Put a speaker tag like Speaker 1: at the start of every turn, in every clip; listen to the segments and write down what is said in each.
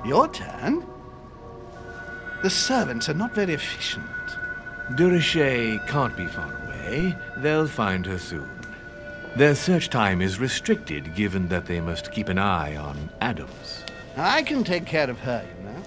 Speaker 1: Your turn? The servants are not very efficient.
Speaker 2: De Richet can't be far away. They'll find her soon. Their search time is restricted, given that they must keep an eye on Adams.
Speaker 1: I can take care of her, you know.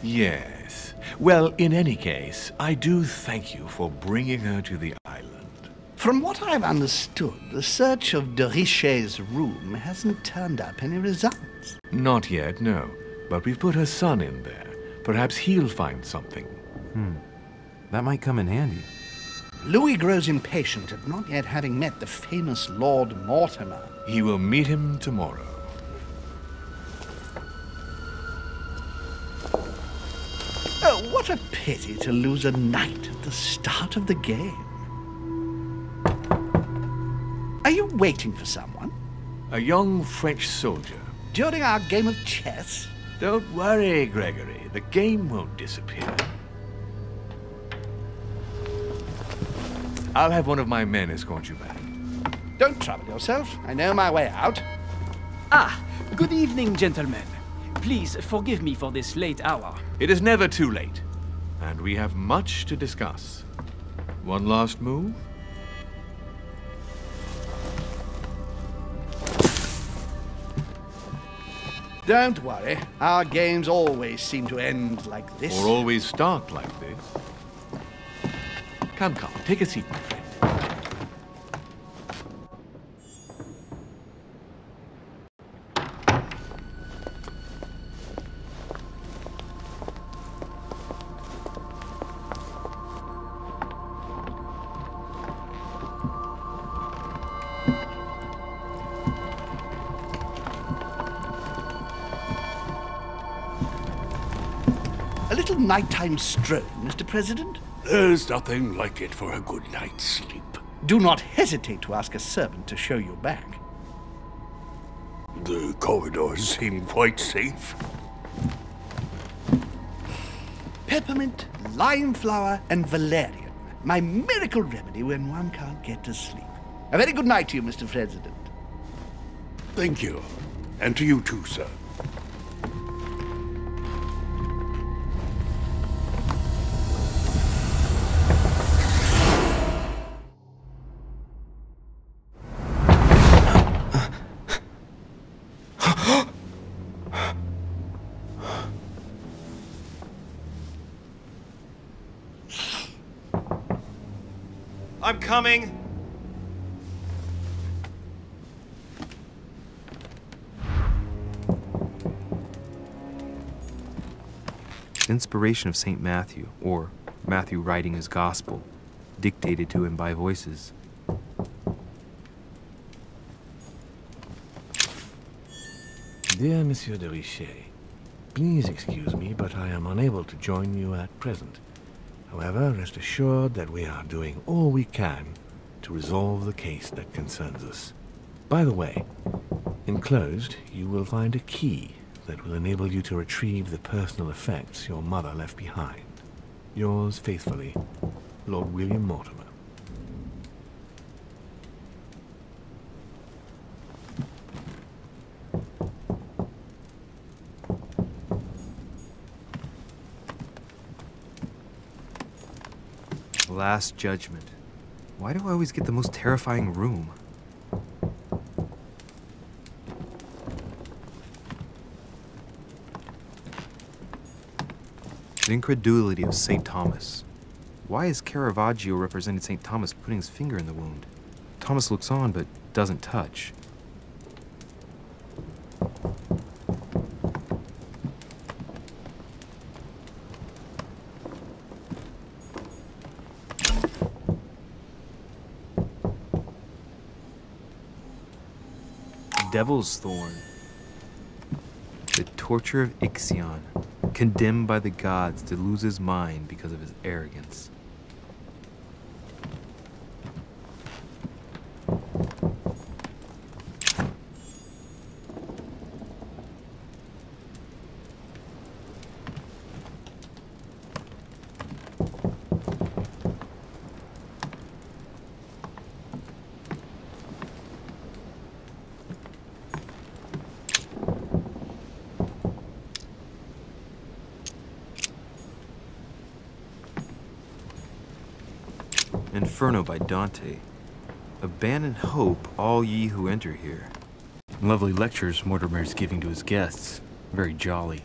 Speaker 2: Yes. Well, in any case, I do thank you for bringing her to the island.
Speaker 1: From what I've understood, the search of de Richet's room hasn't turned up any results.
Speaker 2: Not yet, no. But we've put her son in there. Perhaps he'll find something.
Speaker 3: That might come in handy.
Speaker 1: Louis grows impatient at not yet having met the famous Lord Mortimer.
Speaker 2: He will meet him tomorrow.
Speaker 1: Oh, what a pity to lose a knight at the start of the game. Are you waiting for someone?
Speaker 2: A young French soldier.
Speaker 1: During our game of chess?
Speaker 2: Don't worry, Gregory. The game won't disappear. I'll have one of my men escort you back.
Speaker 1: Don't trouble yourself. I know my way out.
Speaker 4: Ah, good evening, gentlemen. Please forgive me for this late hour.
Speaker 2: It is never too late, and we have much to discuss. One last move?
Speaker 1: Don't worry. Our games always seem to end like this.
Speaker 2: Or always start like this. Come, take a seat, my friend.
Speaker 1: A little nighttime stroll, Mr. President?
Speaker 5: There's nothing like it for a good night's sleep.
Speaker 1: Do not hesitate to ask a servant to show you back.
Speaker 5: The corridors seem quite safe.
Speaker 1: Peppermint, lime flower, and valerian. My miracle remedy when one can't get to sleep. A very good night to you, Mr. President.
Speaker 5: Thank you. And to you too, sir.
Speaker 6: I'm coming.
Speaker 3: Inspiration of St. Matthew, or Matthew writing his gospel, dictated to him by voices.
Speaker 2: Dear Monsieur de Richet, please excuse me, but I am unable to join you at present. However, rest assured that we are doing all we can to resolve the case that concerns us. By the way, enclosed, you will find a key that will enable you to retrieve the personal effects your mother left behind. Yours faithfully, Lord William Mortimer.
Speaker 3: Last Judgment. Why do I always get the most terrifying room? The incredulity of St. Thomas. Why is Caravaggio represented St. Thomas putting his finger in the wound? Thomas looks on but doesn't touch. Devil's Thorn. The torture of Ixion, condemned by the gods to lose his mind because of his arrogance. Inferno by Dante. Abandon hope, all ye who enter here. Lovely lectures Mortimer's giving to his guests. Very jolly.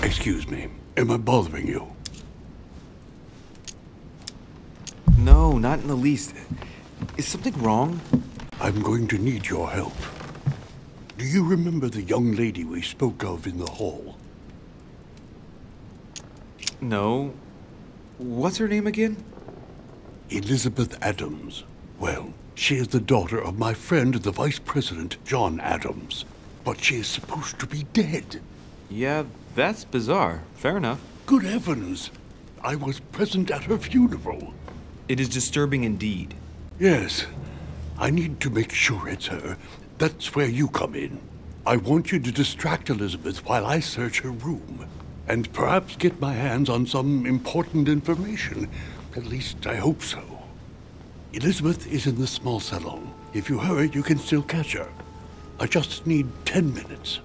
Speaker 5: Excuse me, am I bothering you?
Speaker 3: No, not in the least. Is something wrong?
Speaker 5: I'm going to need your help. Do you remember the young lady we spoke of in the hall?
Speaker 3: No. What's her name again?
Speaker 5: Elizabeth Adams. Well, she is the daughter of my friend, the Vice President, John Adams. But she is supposed to be dead.
Speaker 3: Yeah, that's bizarre. Fair enough.
Speaker 5: Good heavens! I was present at her funeral.
Speaker 3: It is disturbing indeed.
Speaker 5: Yes, I need to make sure it's her. That's where you come in. I want you to distract Elizabeth while I search her room, and perhaps get my hands on some important information. At least I hope so. Elizabeth is in the small salon. If you hurry, you can still catch her. I just need 10 minutes.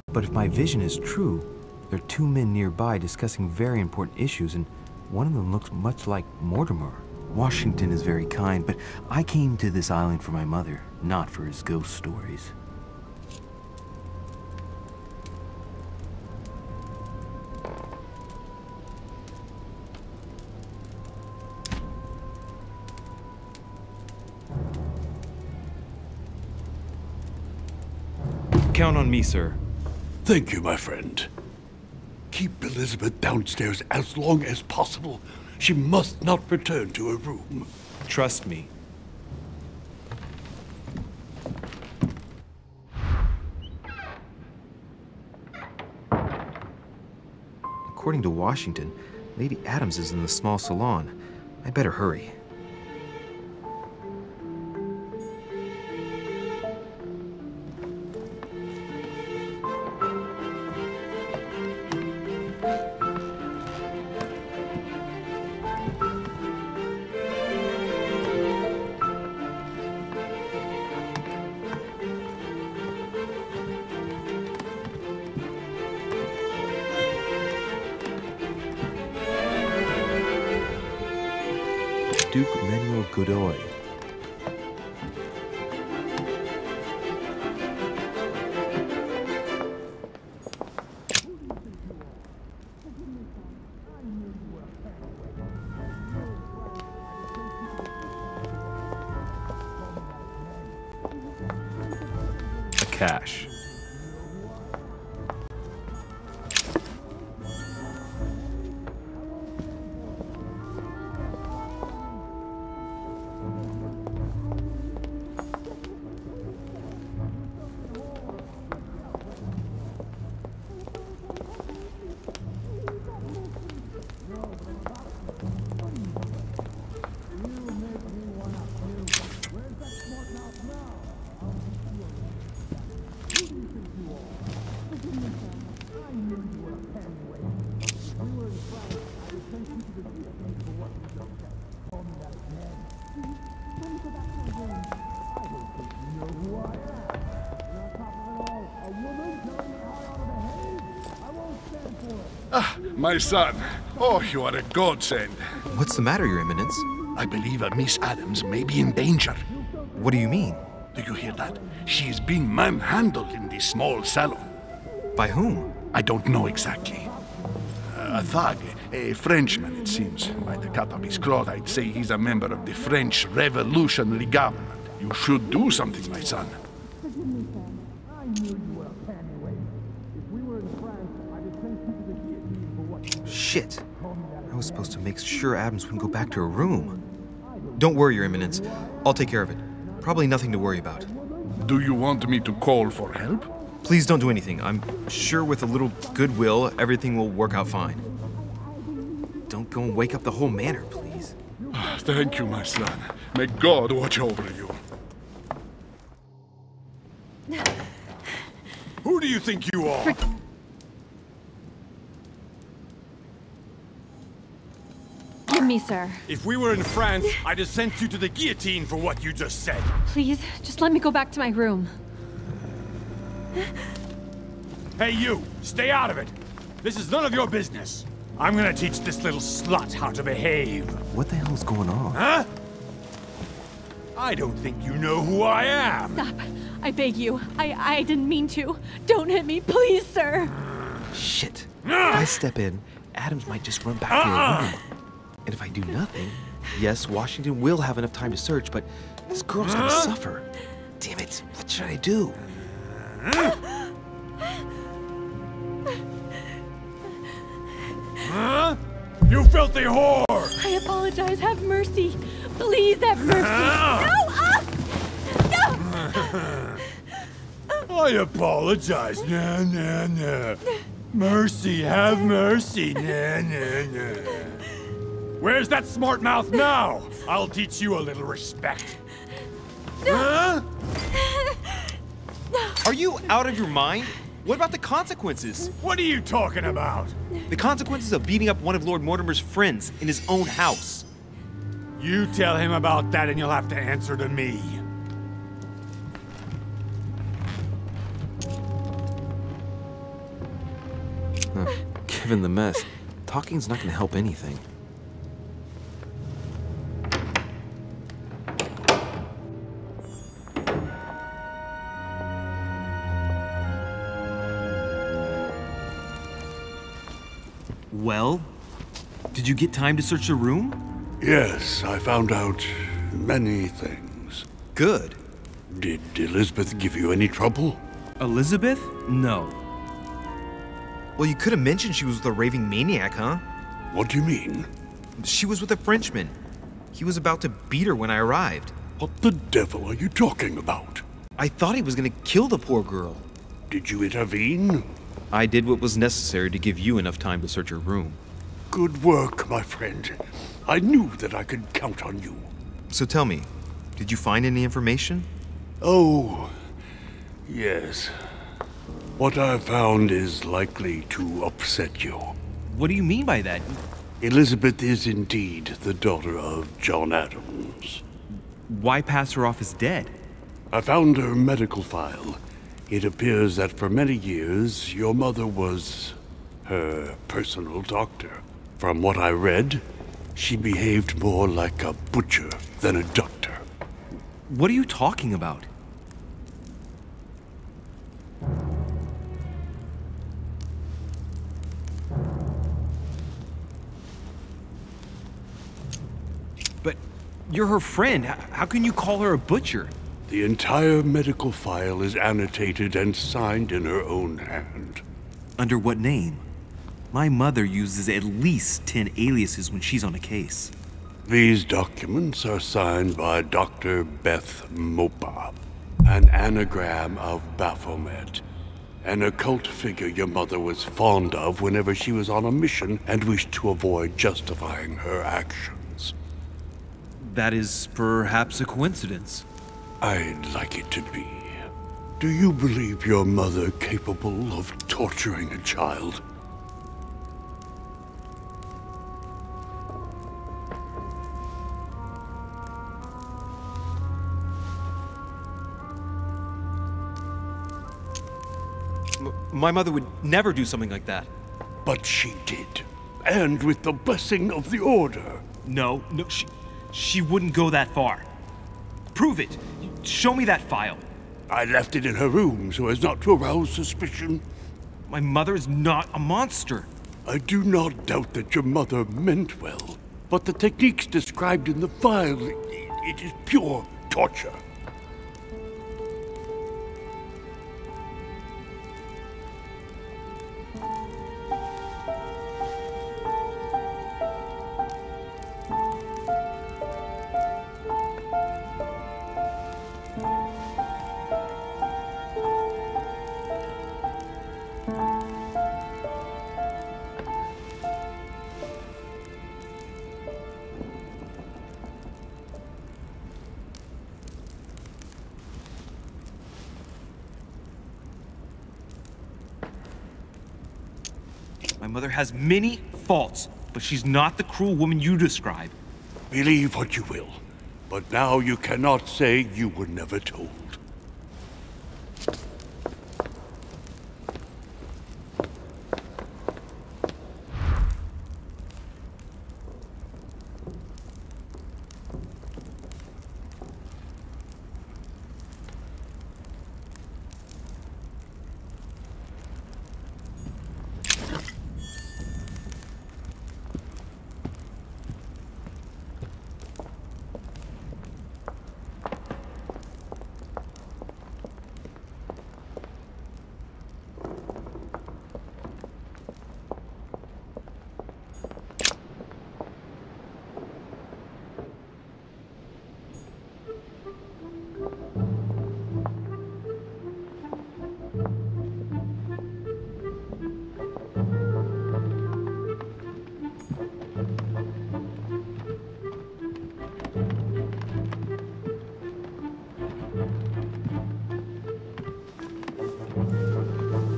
Speaker 3: But if my vision is true, there are two men nearby discussing very important issues, and one of them looks much like Mortimer. Washington is very kind, but I came to this island for my mother, not for his ghost stories. Count on me, sir.
Speaker 5: Thank you, my friend. Keep Elizabeth downstairs as long as possible. She must not return to her room.
Speaker 3: Trust me. According to Washington, Lady Adams is in the small salon. I better hurry. Duke Manuel Godoy. A cache.
Speaker 5: Ah, my son. Oh, you are a godsend.
Speaker 3: What's the matter, Your Eminence?
Speaker 5: I believe Miss Adams may be in danger.
Speaker 3: What do you mean?
Speaker 5: Do you hear that? She is being manhandled in this small salon.
Speaker 3: By whom?
Speaker 5: I don't know exactly. A thug, a Frenchman, it seems. By the cut of his cloth, I'd say he's a member of the French Revolutionary Government. You should do something, my son.
Speaker 3: Shit. I was supposed to make sure Adams wouldn't go back to her room. Don't worry, Your Eminence. I'll take care of it. Probably nothing to worry about.
Speaker 5: Do you want me to call for help?
Speaker 3: Please don't do anything. I'm sure with a little goodwill, everything will work out fine. Don't go and wake up the whole manor, please.
Speaker 7: Thank you, my son. May God watch over you. Who do you think you are?
Speaker 8: Forgive me, sir.
Speaker 7: If we were in France, I'd have sent you to the guillotine for what you just said.
Speaker 8: Please, just let me go back to my room.
Speaker 7: Hey, you! Stay out of it! This is none of your business. I'm gonna teach this little slut how to behave.
Speaker 3: What the hell's going on?
Speaker 7: Huh? I don't think you know who I am.
Speaker 8: Stop. I beg you. I didn't mean to. Don't hit me, please, sir.
Speaker 3: Shit. If I step in, Adams might just run back to the room. And if I do nothing, yes, Washington will have enough time to search, but this girl's gonna suffer. Damn it, what should I do?
Speaker 7: Huh? You filthy whore!
Speaker 8: I apologize. Have mercy. Please have mercy. No! No!
Speaker 7: I apologize. Nah, nah, nah. Mercy, have mercy. Nah, nah, nah. Where's that smart mouth now? I'll teach you a little respect. Huh?
Speaker 3: Are you out of your mind? What about the consequences?
Speaker 7: What are you talking about?
Speaker 3: The consequences of beating up one of Lord Mortimer's friends in his own house.
Speaker 7: You tell him about that and you'll have to answer to me.
Speaker 3: Given the mess, talking's not gonna help anything. Well, did you get time to search the room?
Speaker 5: Yes, I found out many things.
Speaker 3: Good.
Speaker 5: Did Elizabeth give you any trouble?
Speaker 3: Elizabeth? No. Well, you could have mentioned she was with a raving maniac, huh?
Speaker 5: What do you mean?
Speaker 3: She was with a Frenchman. He was about to beat her when I arrived.
Speaker 5: What the devil are you talking about?
Speaker 3: I thought he was gonna kill the poor girl.
Speaker 5: Did you intervene?
Speaker 3: I did what was necessary to give you enough time to search her room.
Speaker 5: Good work, my friend. I knew that I could count on you.
Speaker 3: So tell me, did you find any information?
Speaker 5: Oh, yes. What I found is likely to upset you.
Speaker 3: What do you mean by that?
Speaker 5: Elizabeth is indeed the daughter of John Adams.
Speaker 3: Why pass her off as dead?
Speaker 5: I found her medical file. It appears that for many years, your mother was her personal doctor. From what I read, she behaved more like a butcher than a doctor.
Speaker 3: What are you talking about? But you're her friend. How can you call her a butcher?
Speaker 5: The entire medical file is annotated and signed in her own hand.
Speaker 3: Under what name? My mother uses at least 10 aliases when she's on a case.
Speaker 5: These documents are signed by Dr. Beth Mopa, an anagram of Baphomet, an occult figure your mother was fond of whenever she was on a mission and wished to avoid justifying her actions.
Speaker 3: That is perhaps a coincidence.
Speaker 5: I'd like it to be. Do you believe your mother capable of torturing a child?
Speaker 3: My mother would never do something like that.
Speaker 5: But she did. And with the blessing of the Order.
Speaker 3: No, she wouldn't go that far. Prove it. Show me that file.
Speaker 5: I left it in her room so as not to arouse suspicion.
Speaker 3: My mother is not a monster.
Speaker 5: I do not doubt that your mother meant well, but the techniques described in the file, it is pure torture.
Speaker 3: My mother has many faults, but she's not the cruel woman you describe.
Speaker 5: Believe what you will, but now you cannot say you were never told.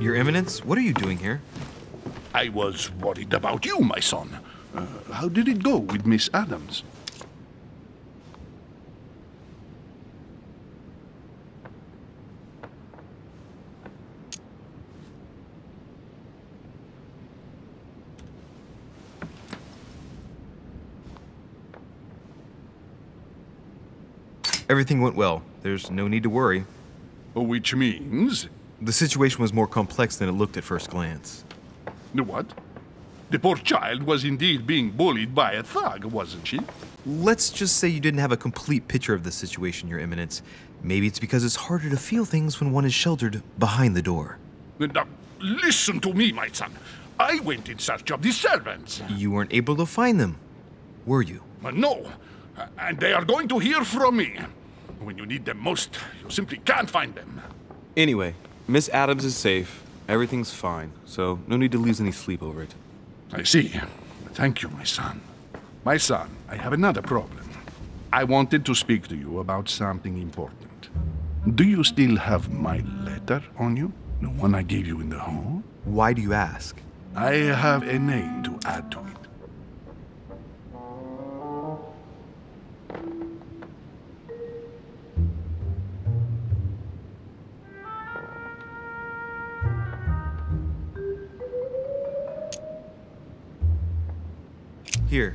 Speaker 3: Your Eminence, what are you doing here?
Speaker 1: I was worried about you, my son. How did it go with Miss Adams?
Speaker 3: Everything went well. There's no need to worry.
Speaker 1: Which means?
Speaker 3: The situation was more complex than it looked at first glance.
Speaker 1: What? The poor child was indeed being bullied by a thug, wasn't she?
Speaker 3: Let's just say you didn't have a complete picture of the situation, Your Eminence. Maybe it's because it's harder to feel things when one is sheltered behind the door.
Speaker 1: Now, listen to me, my son. I went in search of the servants.
Speaker 3: You weren't able to find them, were you?
Speaker 1: No, and they are going to hear from me. When you need them most, you simply can't find them.
Speaker 9: Anyway, Miss Adams is safe. Everything's fine, so no need to lose any sleep over it.
Speaker 1: I see. Thank you, my son. My son, I have another problem. I wanted to speak to you about something important. Do you still have my letter on you? The one I gave you in the hall?
Speaker 3: Why do you ask?
Speaker 1: I have a name to add to it.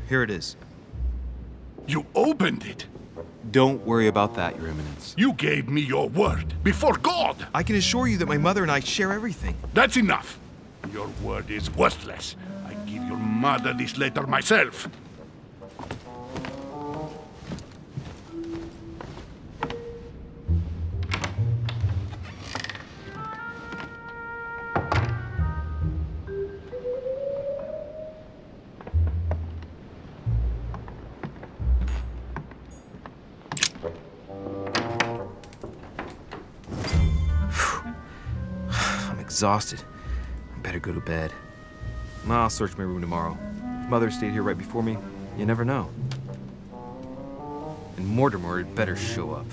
Speaker 3: Here it is.
Speaker 1: You opened it.
Speaker 9: Don't worry about that, Your Eminence.
Speaker 1: You gave me your word before God.
Speaker 3: I can assure you that my mother and I share everything.
Speaker 1: That's enough. Your word is worthless. I give your mother this letter myself.
Speaker 3: Exhausted. I better go to bed. I'll search my room tomorrow. If Mother stayed here right before me, you never know. And Mortimer had better show up.